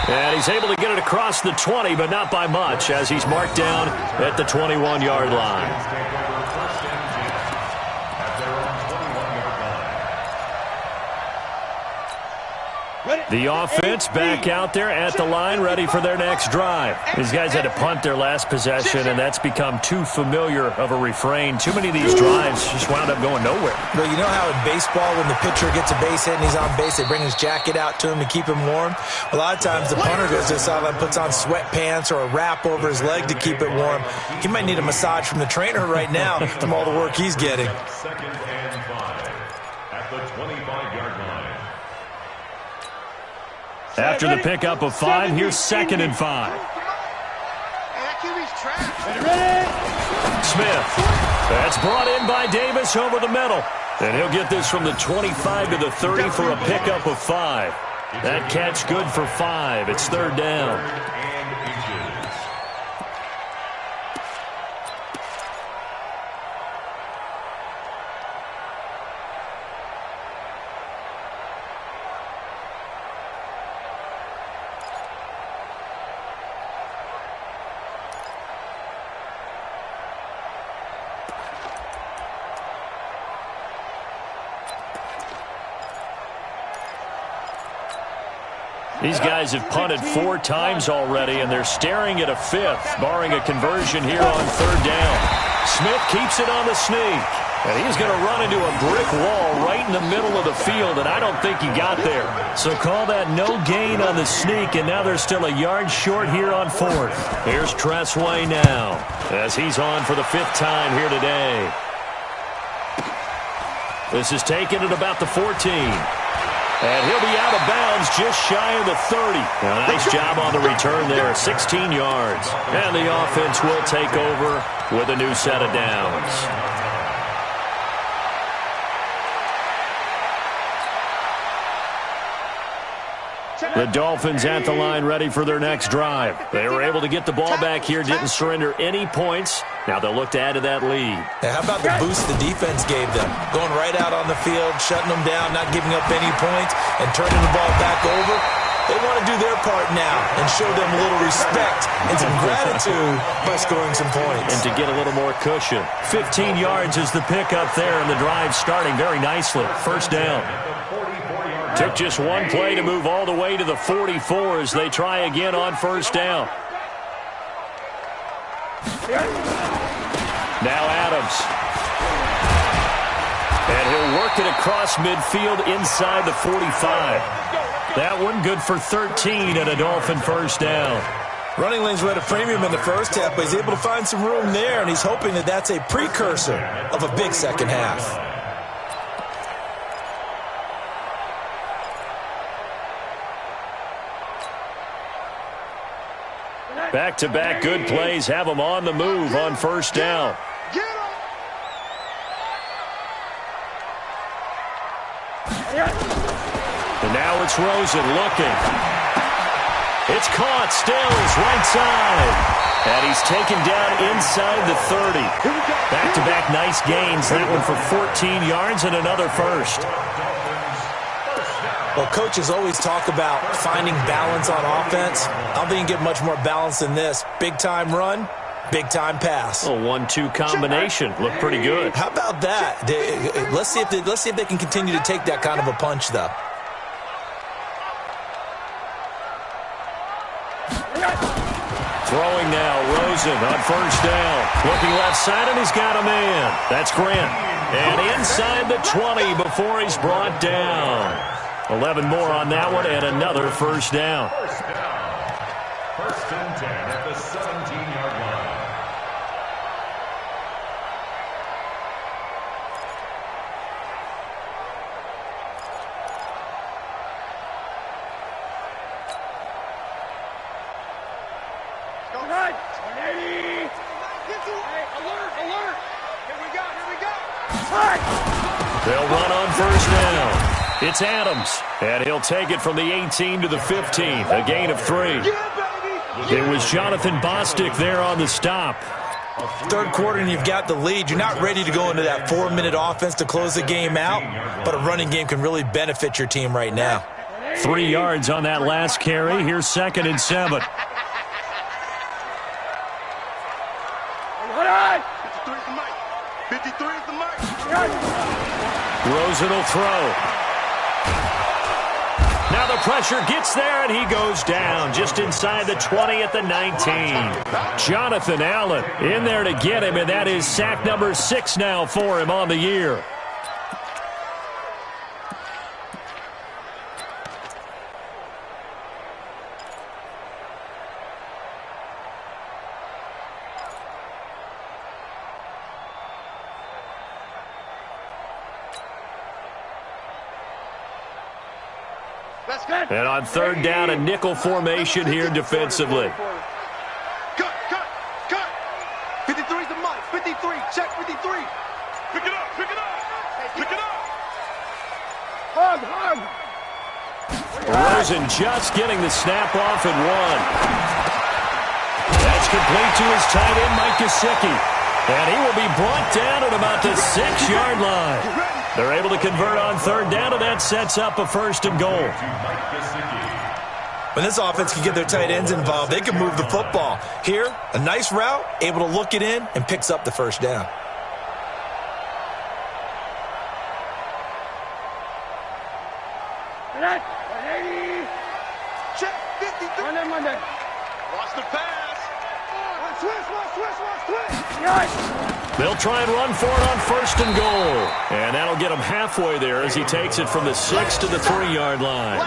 And he's able to get it across the 20, but not by much, as he's marked down at the 21-yard line. The offense back out there at the line, ready for their next drive. These guys had to punt their last possession, and that's become too familiar of a refrain. Too many of these drives just wound up going nowhere. Well, you know how in baseball, when the pitcher gets a base hit and he's on base, they bring his jacket out to him to keep him warm? A lot of times the punter goes to the sideline, puts on sweatpants or a wrap over his leg to keep it warm. He might need a massage from the trainer right now from all the work he's getting. 2nd and 5 at the 25-yard line. After the pickup of 5, here's 2nd and 5. Smith. That's brought in by Davis over the middle. And he'll get this from the 25 to the 30 for a pickup of 5. That catch good for 5. It's 3rd down. These guys have punted 4 times already, and they're staring at a 5th, barring a conversion here on 3rd down. Smith keeps it on the sneak, and he's going to run into a brick wall right in the middle of the field, and I don't think he got there. So call that no gain on the sneak, and now they're still a yard short here on 4th. Here's Tressway now, as he's on for the 5th time here today. This is taken at about the 14. And he'll be out of bounds just shy of the 30. A nice job on the return there, 16 yards. And the offense will take over with a new set of downs. The Dolphins at the line ready for their next drive. They were able to get the ball back here, didn't surrender any points. Now they'll look to add to that lead. How about the boost the defense gave them? Going right out on the field, shutting them down, not giving up any points, and turning the ball back over. They want to do their part now and show them a little respect and some gratitude by scoring some points. And to get a little more cushion. 15 yards is the pickup there, and the drive starting very nicely. First down. Took just one play to move all the way to the 44 as they try again on first down. Now Adams. And he'll work it across midfield inside the 45. That one good for 13 and a Dolphin first down. Running lanes were at a premium in the first half, but he's able to find some room there, and he's hoping that that's a precursor of a big second half. Back-to-back good plays have them on the move on first down. And now it's Rosen looking. It's caught. Stills right side. And he's taken down inside the 30. Back-to-back nice gains. That one for 14 yards and another first. Well, coaches always talk about finding balance on offense. I don't think you can get much more balance than this. Big-time run, big-time pass. A 1-2 combination. Looked pretty good. How about that? Let's see if they can continue to take that kind of a punch, though. Throwing now, Rosen on first down. Looking left side, and he's got a man. That's Grant. And inside the 20 before he's brought down. 11 more on that one, and another first down. First and 10 at the 17-yard line. They'll run on first down. It's Adams, and he'll take it from the 18 to the 15, a gain of 3. It was Jonathan Bostic there on the stop. Third quarter and you've got the lead. You're not ready to go into that 4-minute offense to close the game out, but a running game can really benefit your team right now. 3 yards on that last carry. Here's 2nd and 7. 53 is the mic. Rosen will throw. Now the pressure gets there, and he goes down just inside the 20 at the 19. Jonathan Allen in there to get him, and that is sack number 6 now for him on the year. And on third down, a nickel formation here defensively. Cut. 53 is the mic. 53. Check 53. Pick it up. Hug. Rosen just getting the snap off and 1. That's complete to his tight end, Mike Gesicki. And he will be brought down at about the 6-yard line. They're able to convert on third down, and that sets up a 1st and goal. When this offense can get their tight ends involved, they can move the football. Here, a nice route, able to look it in, and picks up the 1st down. Check 53. Monday. Watch the pass. Switch. They'll try and run for it on 1st and goal. And that'll get him halfway there as he takes it from the 6 to the 3-yard line.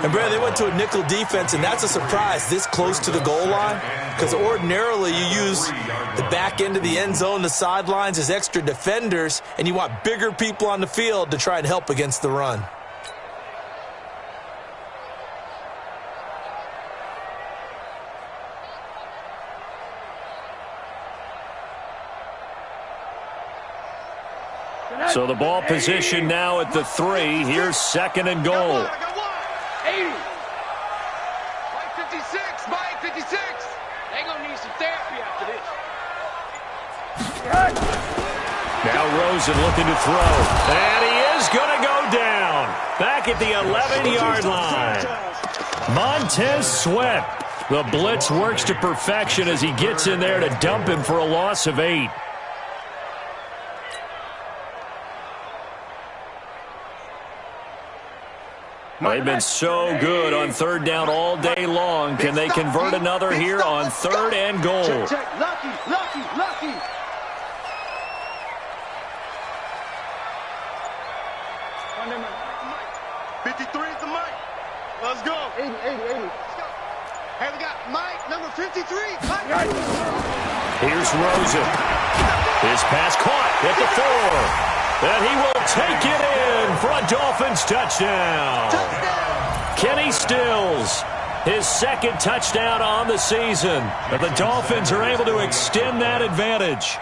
And, Brad, they went to a nickel defense, and that's a surprise this close to the goal line, because ordinarily you use the back end of the end zone, the sidelines as extra defenders, and you want bigger people on the field to try and help against the run. So the ball position now at the 3. Here's 2nd and goal. 80. Mike 56. They gonna need some therapy after this. Now Rosen looking to throw. And he is going to go down. back at the 11-yard line. Montez Sweat. The blitz works to perfection as he gets in there to dump him for a loss of 8. They've been so good on third down all day long. Can they convert another here on third and goal? Check. Lucky. 53 is the mic. Let's go. 80. Hey, we got Mike, number 53. Here's Rosen. His pass caught at the 4. And he will take it in for a Dolphins touchdown. Kenny Stills, his second touchdown on the season. But the Dolphins are able to extend that advantage.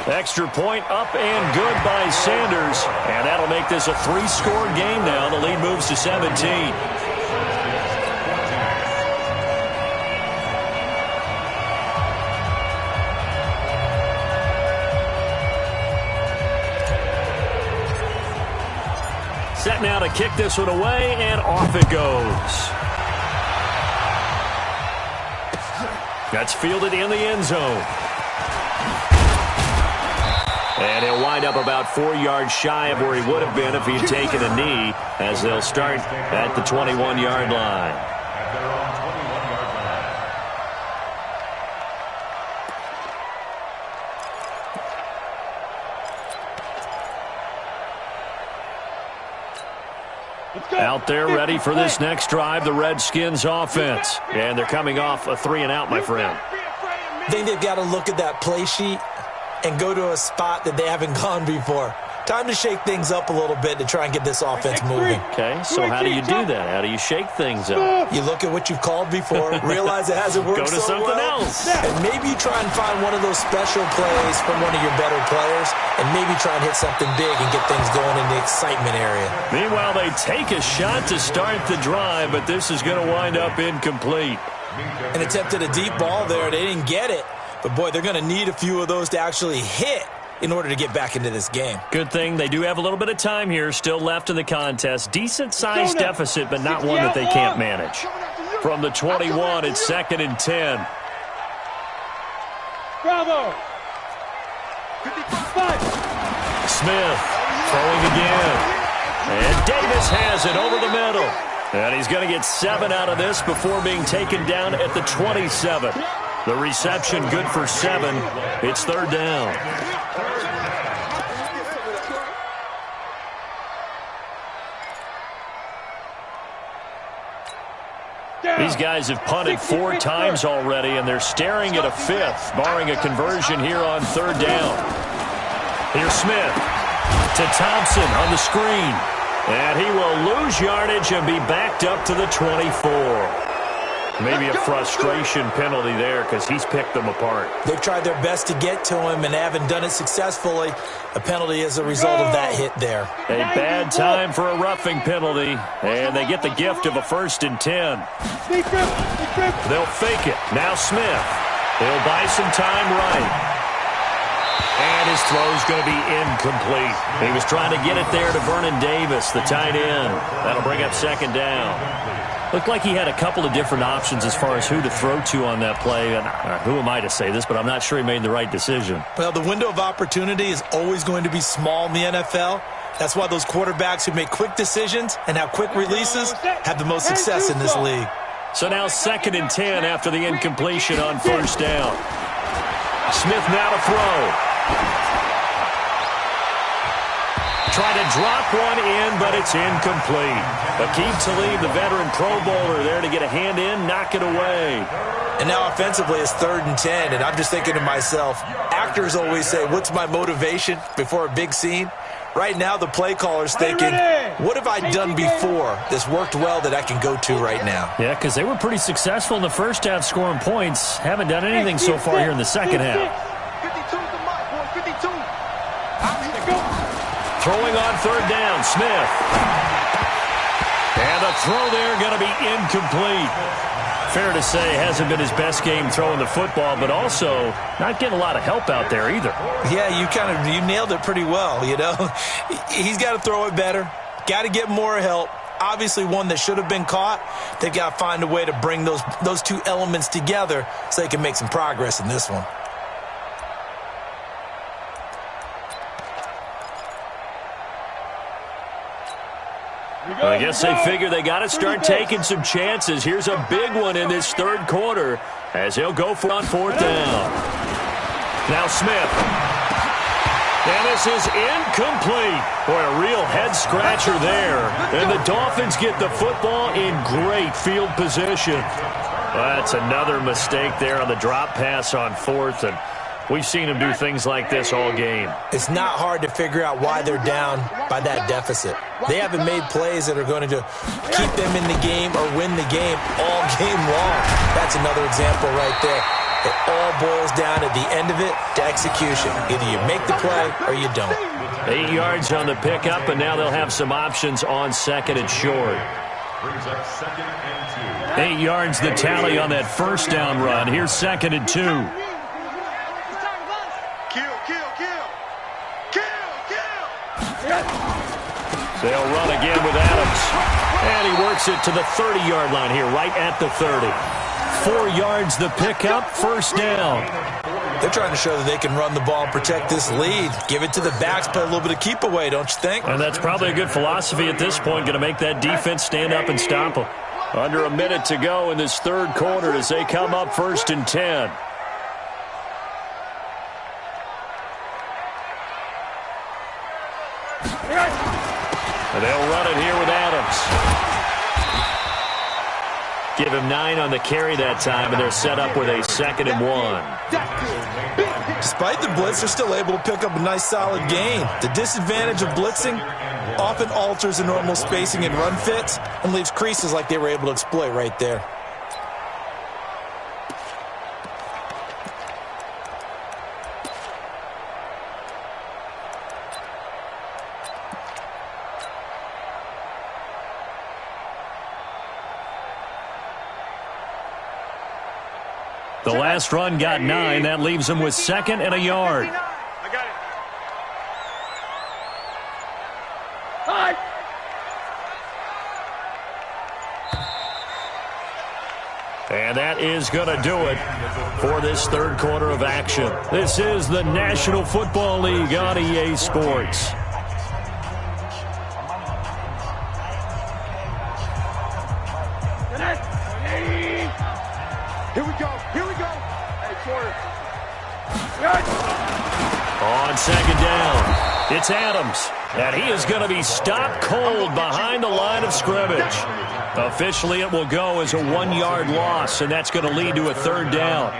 Extra point up and good by Sanders. And that'll make this a 3-score game now. The lead moves to 17. Set now to kick this one away, and off it goes. That's fielded in the end zone. And he'll wind up about 4 yards shy of where he would have been if he had taken a knee, as they'll start at the 21-yard line. At their own 21-yard line. Out there ready for this next drive, the Redskins offense. And they're coming off a 3-and-out, my friend. I think they've got to look at that play sheet and go to a spot that they haven't gone before. Time to shake things up a little bit to try and get this offense moving. Okay, so how do you do that? How do you shake things up? You look at what you've called before, realize it hasn't worked Go to so something well, else. and maybe you try and find one of those special plays from one of your better players, and maybe try and hit something big and get things going in the excitement area. Meanwhile, they take a shot to start the drive, but this is going to wind up incomplete. And attempted a deep ball there. They didn't get it. But, boy, they're going to need a few of those to actually hit in order to get back into this game. Good thing they do have a little bit of time here still left in the contest. Decent-sized deficit, but not one that they can't manage. From the 21, it's 2nd and 10. Bravo. Smith throwing again. And Davis has it over the middle. And he's going to get 7 out of this before being taken down at the 27. The reception good for 7. It's 3rd down. These guys have punted 4 times already, and they're staring at a 5th, barring a conversion here on 3rd down. Here's Smith to Thompson on the screen. And he will lose yardage and be backed up to the 24. Maybe a frustration penalty there because he's picked them apart. They've tried their best to get to him and haven't done it successfully. A penalty as a result of that hit there. A bad time for a roughing penalty, and they get the gift of a 1st and 10. They'll fake it. Now Smith. He'll buy some time right. And his throw's going to be incomplete. He was trying to get it there to Vernon Davis, the tight end. That'll bring up 2nd down. Looked like he had a couple of different options as far as who to throw to on that play. And who am I to say this, but I'm not sure he made the right decision. Well, the window of opportunity is always going to be small in the NFL. That's why those quarterbacks who make quick decisions and have quick releases have the most success in this league. So now 2nd and 10 after the incompletion on 1st down. Smith now to throw. Try to drop one in, but it's incomplete. Aqib Talib, the veteran Pro Bowler, there to get a hand in, knock it away. And now offensively it's 3rd and 10, and I'm just thinking to myself, actors always say, what's my motivation before a big scene? Right now the play caller's thinking, what have I done before that's worked well that I can go to right now? Yeah, because they were pretty successful in the first half scoring points. Haven't done anything so far here in the second half. 52's the mic, boy. 52. Throwing on 3rd down, Smith. And the throw there going to be incomplete. Fair to say, hasn't been his best game throwing the football, but also not getting a lot of help out there either. Yeah, you nailed it pretty well, you know. He's got to throw it better, got to get more help. Obviously one that should have been caught. They've got to find a way to bring those two elements together so they can make some progress in this one. Well, I guess they figure they got to start taking some chances. Here's a big one in this third quarter as he'll go for on fourth down. Now Smith. And this is incomplete. Boy, a real head-scratcher there. And the Dolphins get the football in great field position. That's another mistake there on the drop pass on fourth, and we've seen him do things like this all game. It's not hard to figure out why they're down by that deficit. They haven't made plays that are going to keep them in the game or win the game all game long. That's another example right there. It all boils down at the end of it to execution. Either you make the play or you don't. 8 yards on the pickup, and now they'll have some options on second and short. Brings up 2nd and 2. 8 yards the tally on that first down run. Here's 2nd and 2. They'll run again with Adams. And he works it to the 30-yard line here, right at the 30. 4 yards the pickup, first down. They're trying to show that they can run the ball and protect this lead. Give it to the backs, play a little bit of keep away, don't you think? And that's probably a good philosophy at this point, going to make that defense stand up and stop them. Under a minute to go in this third quarter as they come up 1st and 10. And they'll run it here with Adams. Give him 9 on the carry that time, and they're set up with a 2nd and 1. Despite the blitz, they're still able to pick up a nice solid gain. The disadvantage of blitzing often alters the normal spacing and run fits and leaves creases like they were able to exploit right there. The last run got 9. That leaves them with 2nd and a yard. I got it. And that is going to do it for this third quarter of action. This is the National Football League on EA Sports. Here we go. Here we go. Hey, quarter. On 2nd down, it's Adams. And he is going to be stopped cold behind the line of scrimmage. Officially, it will go as a 1-yard loss, and that's going to lead to a 3rd down.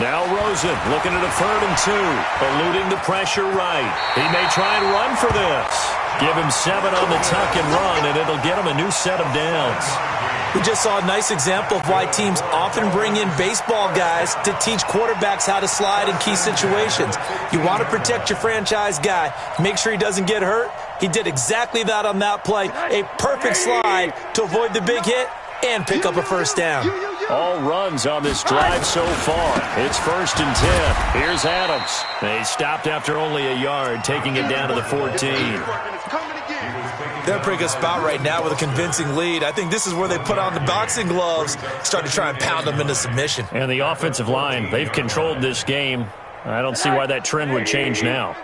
Now Rosen looking at a 3rd and 2, eluding the pressure right. He may try and run for this. Give him 7 on the tuck and run, and it'll get him a new set of downs. We just saw a nice example of why teams often bring in baseball guys to teach quarterbacks how to slide in key situations. You want to protect your franchise guy. Make sure he doesn't get hurt. He did exactly that on that play. A perfect slide to avoid the big hit and pick up a first down. All runs on this drive so far. It's 1st and 10. Here's Adams. They stopped after only a yard, taking it down to the 14. They're in a pretty good spot right now with a convincing lead. I think this is where they put on the boxing gloves, start to try and pound them into submission. And the offensive line, they've controlled this game. I don't see why that trend would change now.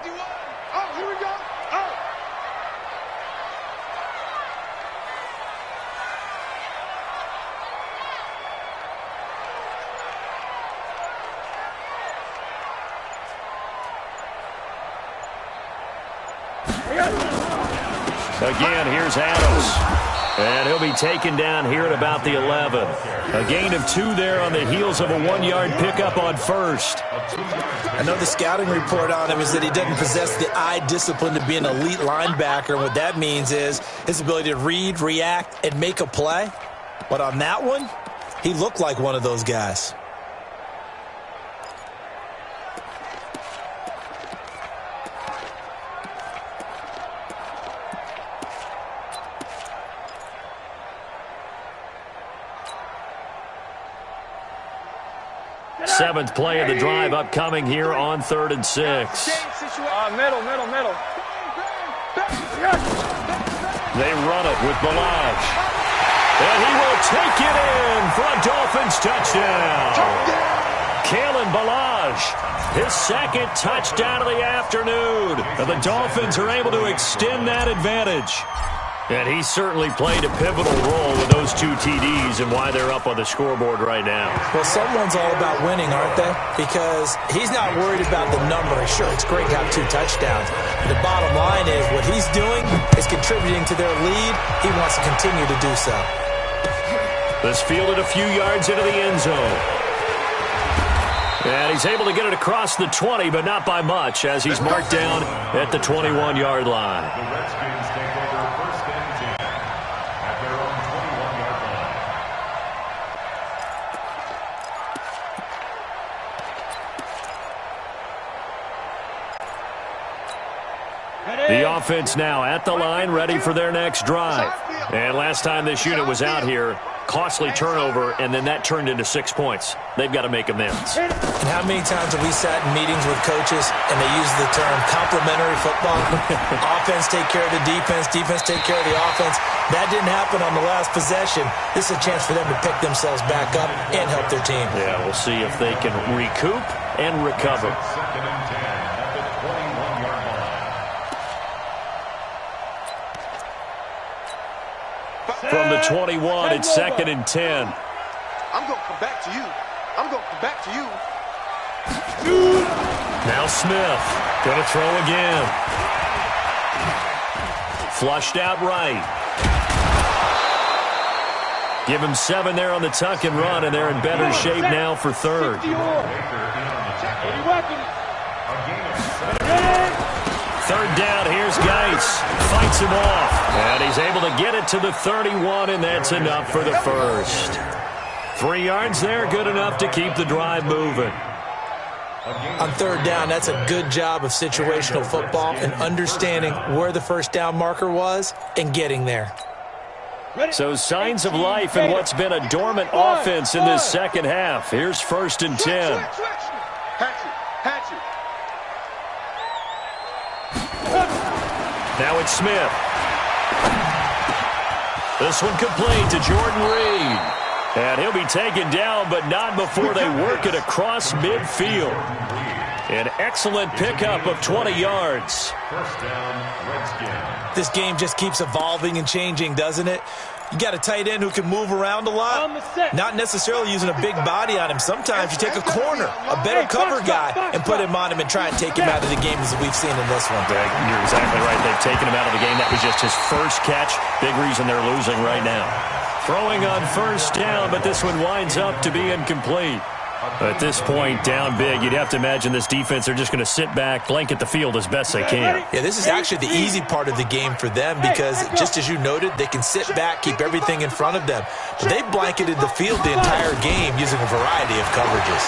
Again, here's Adams. And he'll be taken down here at about the 11. A gain of 2 there on the heels of a 1-yard pickup on first. I know the scouting report on him is that he doesn't possess the eye discipline to be an elite linebacker. And what that means is his ability to read, react, and make a play. But on that one, he looked like one of those guys. Seventh play of the drive upcoming here on 3rd and 6. Middle. They run it with Ballage. And he will take it in for a Dolphins touchdown. Kalen Ballage, his second touchdown of the afternoon. And the Dolphins are able to extend that advantage. And he certainly played a pivotal role with those 2 TDs and why they're up on the scoreboard right now. Well, someone's all about winning, aren't they? Because he's not worried about the number. Sure, it's great to have 2 touchdowns. But the bottom line is what he's doing is contributing to their lead. He wants to continue to do so. This fielded a few yards into the end zone. And he's able to get it across the 20, but not by much, as he's marked down at the 21-yard line. The Redskins take over 1st and 10 at their own 21-yard line. The offense now at the line, ready for their next drive. And last time this unit was out here, costly turnover, and then that turned into 6 points. They've got to make amends. And how many times have we sat in meetings with coaches and they use the term complementary football? Offense take care of the defense, defense take care of the offense. That didn't happen on the last possession. This is a chance for them to pick themselves back up and help their team. Yeah, we'll see if they can recoup and recover. 2nd and 10 at the 21-yard line. From the 21, it's 2nd and 10. I'm going to come back to you. I'm going to come back to you. Now Smith going to throw again. Flushed out right. Give him 7 there on the tuck and run, and they're in better shape now for 3rd. Third down, here's Geis. Fights him off. And he's able to get it to the 31, and that's enough for the first. 3 yards there, good enough to keep the drive moving. On 3rd down, that's a good job of situational football and understanding where the first down marker was and getting there. So signs of life in what's been a dormant offense in this second half. Here's 1st and 10. Now it's Smith. This one complete to Jordan Reed. And he'll be taken down, but not before they work it across midfield. An excellent pickup of 20 yards. First down, Redskins. This game just keeps evolving and changing, doesn't it? You got a tight end who can move around a lot. Not necessarily using a big body on him. Sometimes you take a corner, a better cover guy, and put him on him and try and take him out of the game as we've seen in this one. Greg, you're exactly right. They've taken him out of the game. That was just his first catch. Big reason they're losing right now. Throwing on first down, but this one winds up to be incomplete. At this point, down big, you'd have to imagine this defense are just going to sit back, blanket the field as best they can. Yeah, this is actually the easy part of the game for them because, just as you noted, they can sit back, keep everything in front of them. But they blanketed the field the entire game using a variety of coverages.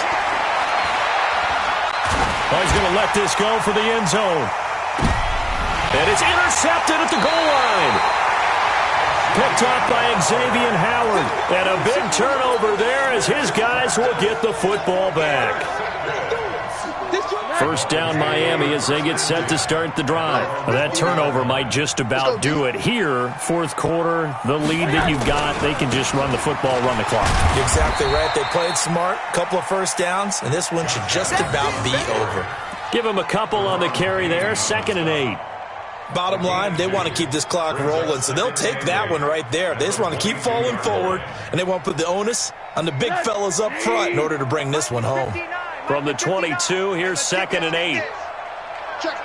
Oh, he's going to let this go for the end zone. And it's intercepted at the goal line. Picked up by Xavier Howard. And a big turnover there as his guys will get the football back. First down Miami as they get set to start the drive. That turnover might just about do it here. 4th quarter, the lead that you've got, they can just run the football, run the clock. Exactly right. They played smart, couple of first downs, and this one should just about be over. Give them a couple on the carry there, 2nd and 8. Bottom line, they want to keep this clock rolling, so they'll take that one right there. They just want to keep falling forward, and they want to put the onus on the big fellas up front in order to bring this one home. From the 22, here's 2nd and 8. Check.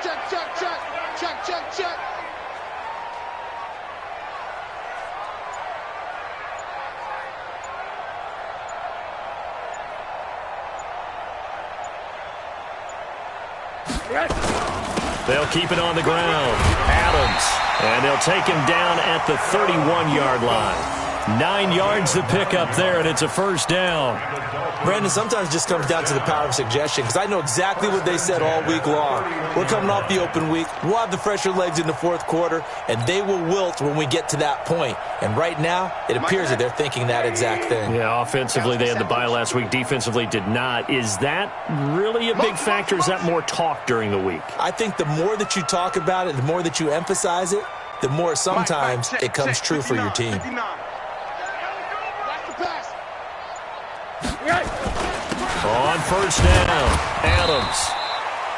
They'll keep it on the ground. Adams. And they'll take him down at the 31-yard line. 9 yards to pick up there, and it's a first down. Brandon, sometimes it just comes down to the power of suggestion, because I know exactly what they said all week long. We're coming off the open week. We'll have the fresher legs in the fourth quarter, and they will wilt when we get to that point. And right now, it appears that they're thinking that exact thing. Yeah, offensively, they had the bye last week. Defensively, did not. Is that really a big factor? Is that more talk during the week? I think the more that you talk about it, the more that you emphasize it, the more sometimes it comes true for your team. On first down, Adams.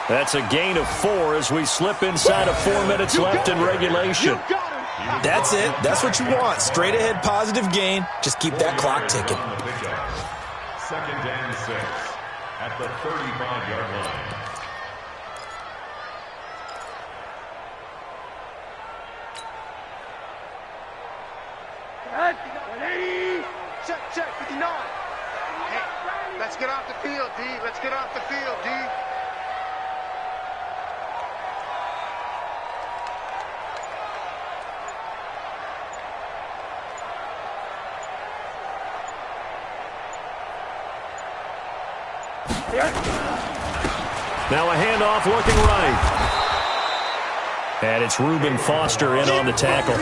That's a gain of 4 as we slip inside of 4 minutes left in regulation. That's it. That's what you want. Straight ahead positive gain. Just keep that clock ticking. 2nd and 6 at the 35-yard line. Check, 59. Hey, let's get off the field, D. Let's get off the field, D. Now a handoff looking right. And it's Reuben Foster in on the tackle.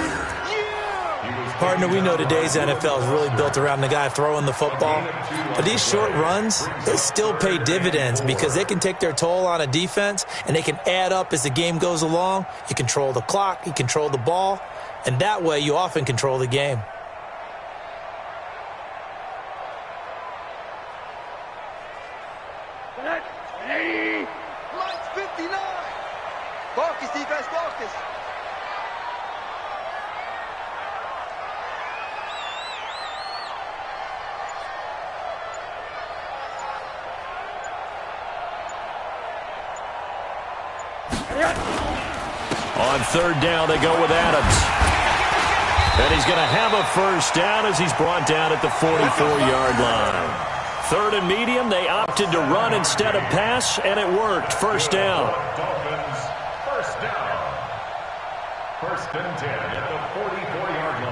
Partner, we know today's NFL is really built around the guy throwing the football. But these short runs, they still pay dividends because they can take their toll on a defense, and they can add up as the game goes along. You control the clock, you control the ball, and that way you often control the game. Lights 59. Focus, defense, focus. On third down, they go with Adams. And he's going to have a first down as he's brought down at the 44-yard line. 3rd and medium, they opted to run instead of pass, and it worked. First down. Dolphins, first down. 1st and 10 at the 44-yard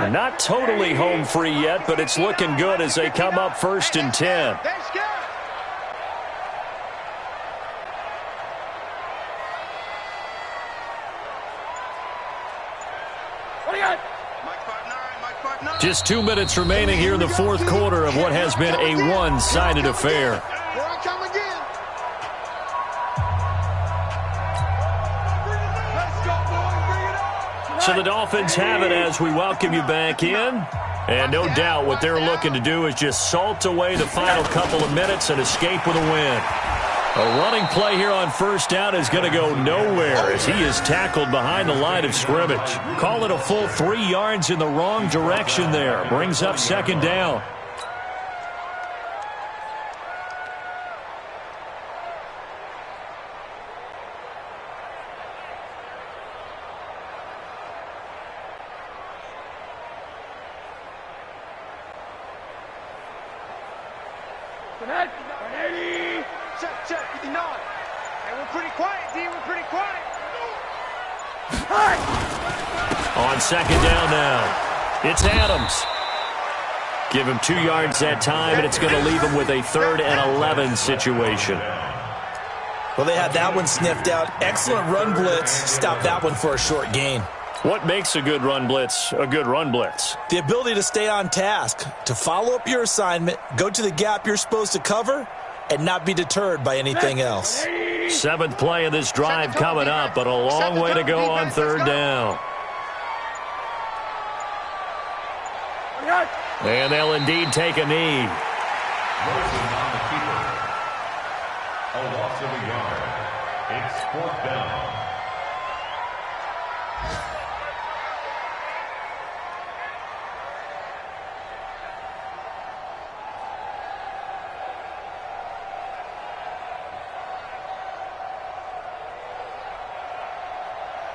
line. Not totally home free yet, but it's looking good as they come up 1st and 10. Let's go. Just 2 minutes remaining here in the fourth quarter of what has been a one-sided affair. Here I come again. Let's go, boys. Bring it up. So the Dolphins have it as we welcome you back in. And no doubt what they're looking to do is just salt away the final couple of minutes and escape with a win. A running play here on first down is going to go nowhere as he is tackled behind the line of scrimmage. Call it a full 3 yards in the wrong direction there. Brings up 2nd down. Check, 59. Hey, we're pretty quiet, D. We're pretty quiet. On 2nd down now, it's Adams. Give him 2 yards that time, and it's going to leave him with a 3rd and 11 situation. Well, they had that one sniffed out. Excellent run blitz. Stop that one for a short gain. What makes a good run blitz a good run blitz? The ability to stay on task, to follow up your assignment, go to the gap you're supposed to cover, and not be deterred by anything else. 7th play of this drive coming up, but a long way to go on 3rd down. And they'll indeed take a knee. Rosen on the keeper. A loss of a yard. It's 4th down.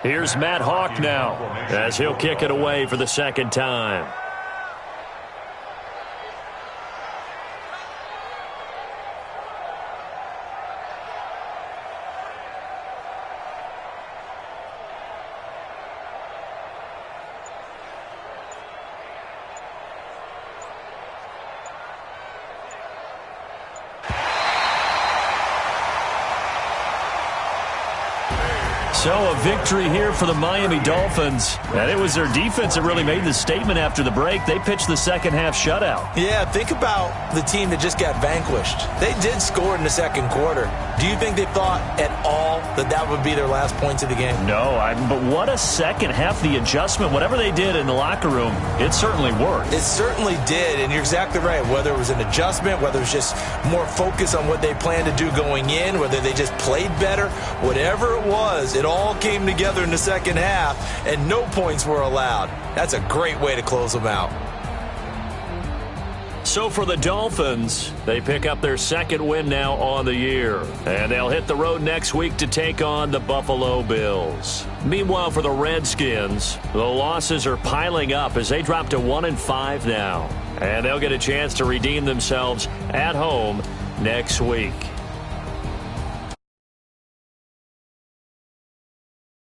Here's Matt Hawk now as he'll kick it away for the 2nd time. So a victory here for the Miami Dolphins. And it was their defense that really made the statement after the break. They pitched the second half shutout. Yeah, think about the team that just got vanquished. They did score in the second quarter. Do you think they thought at all that that would be their last points of the game? No, but what a second half. The adjustment, whatever they did in the locker room, it certainly worked. It certainly did, and you're exactly right. Whether it was an adjustment, whether it was just more focus on what they planned to do going in, whether they just played better, whatever it was, it all came together in the second half, and no points were allowed. That's a great way to close them out. So for the Dolphins, they pick up their second win now on the year. And they'll hit the road next week to take on the Buffalo Bills. Meanwhile, for the Redskins, the losses are piling up as they drop to 1-5 now. And they'll get a chance to redeem themselves at home next week.